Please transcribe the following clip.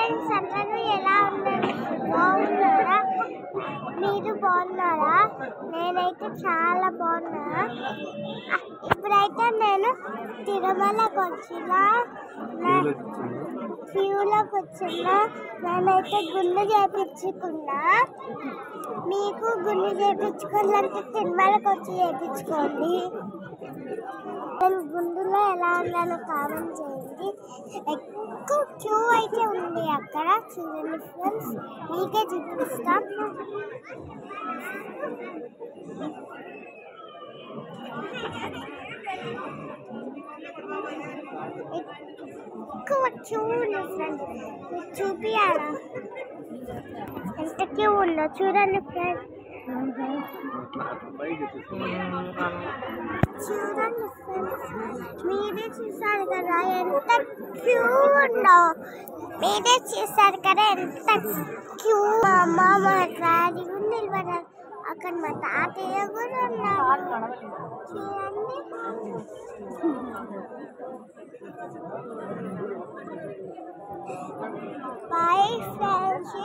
Friends అందరూ ఎలా ఉన్నారు? బాగున్నారా? మీరు బాగున్నారా? నేనైతే చాలా బాగున్నా. ఇప్పుడైతే నేను తిరుమలకు వచ్చిన క్యూలోకి వచ్చిన నేనైతే గుండు చేయించుకున్నా. మీకు గుండు చేయించుకోవాలంటే తిరుమలకు వచ్చి చేయించుకోండి. నేను గుండులో ఎలా ఉన్నానో కామెంట్ చేయండి. ఎక్కువ క్యూ అయితే ఉంది అక్కడ, చూడండి ఫ్రెండ్స్, మీకే చూపిస్తాం. ఎక్కువ క్యూ ఉంది ఫ్రెండ్స్, మీకు చూపియాలా ఎంత క్యూ ఉందో చూడండి ఫ్రెండ్స్. చూడండి ఫ్రెండ్స్, మీరే చూసారు కదా ఎంత క్యూ ఉందో. మీరే చూసారు కదా ఎంత క్యూ. మా అమ్మ మా డాడీ కూడా నిలబడ్డారు, అక్కడ మా తాతయ్య కూడా ఉన్నారు. చూడండి బాయ్ ఫ్రెండ్స్.